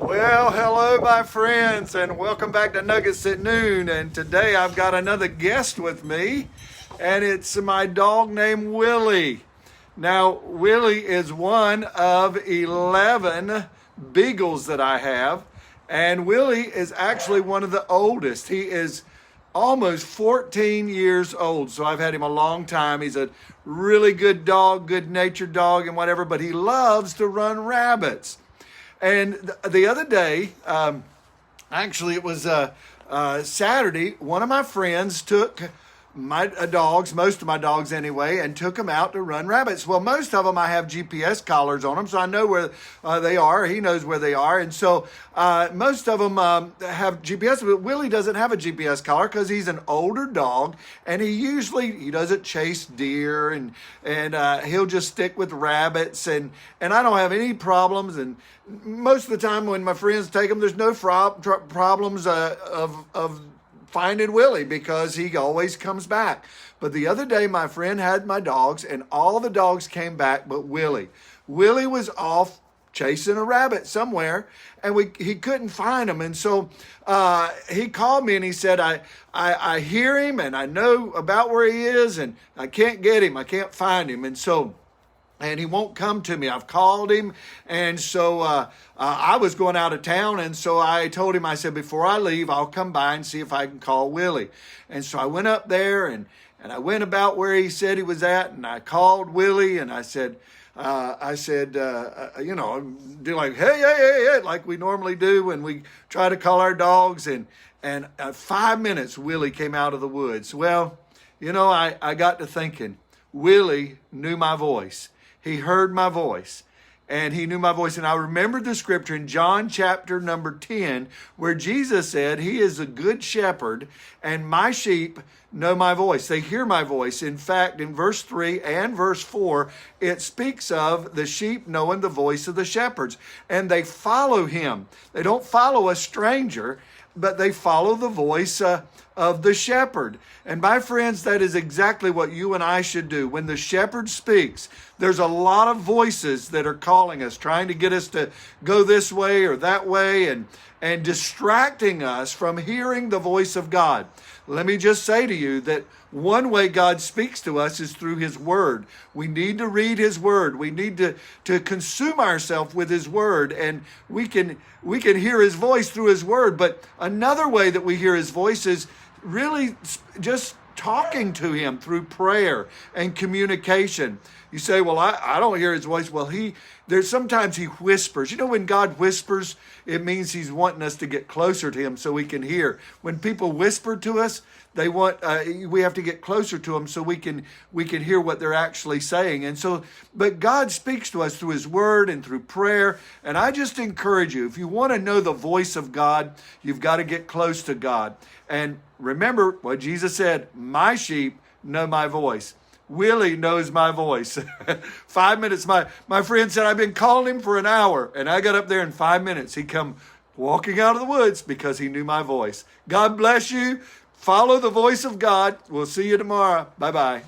Well, hello, my friends, and welcome back to Nuggets at Noon. And today I've got another guest with me, and it's my dog named Willie. Now, Willie is one of 11 beagles that I have, and Willie is actually one of the oldest. He is almost 14 years old, so I've had him a long time. He's a really good dog, good-natured dog and whatever, but he loves to run rabbits. And the other day, actually it was Saturday, one of my friends took my dogs, most of my dogs anyway, and took them out to run rabbits. Well, most of them I have GPS collars on them, so I know where they are. He knows where they are. And so most of them have GPS, but Willie doesn't have a GPS collar because he's an older dog, and he doesn't chase deer, and he'll just stick with rabbits, and I don't have any problems. And most of the time when my friends take them, there's no problems of finding Willie because he always comes back. But the other day, my friend had my dogs, and all the dogs came back but Willie. Willie was off chasing a rabbit somewhere, and he couldn't find him. And so he called me and he said, I hear him and I know about where he is, and I can't get him. I can't find him. And he won't come to me. I've called him. And so I was going out of town. And so I told him, I said, before I leave, I'll come by and see if I can call Willie. And so I went up there and I went about where he said he was at. And I called Willie and I said, do like, hey, like we normally do when we try to call our dogs. And 5 minutes, Willie came out of the woods. Well, I got to thinking, Willie knew my voice. He heard my voice, and he knew my voice. And I remembered the scripture in John chapter number 10, where Jesus said, he is a good shepherd, and my sheep know my voice. They hear my voice. In fact, in verse 3 and verse 4, it speaks of the sheep knowing the voice of the shepherds, and they follow him. They don't follow a stranger, but they follow the voice of the shepherd. And my friends, that is exactly what you and I should do. When the shepherd speaks, there's a lot of voices that are calling us, trying to get us to go this way or that way, and distracting us from hearing the voice of God. Let me just say to you that one way God speaks to us is through his word. We need to read his word. We need to consume ourselves with his word, and we can hear his voice through his word. But another way that we hear his voice is really just talking to him through prayer and communication. You say, well, I don't hear his voice. Well, sometimes he whispers. When God whispers, it means he's wanting us to get closer to him so we can hear. When people whisper to us, we have to get closer to them so we can hear what they're actually saying. And so, but God speaks to us through his word and through prayer. And I just encourage you, if you want to know the voice of God, you've got to get close to God. And remember what Jesus said, my sheep know my voice. Willie knows my voice. 5 minutes. My friend said, I've been calling him for an hour, and I got up there in 5 minutes. He come walking out of the woods because he knew my voice. God bless you. Follow the voice of God. We'll see you tomorrow. Bye-bye.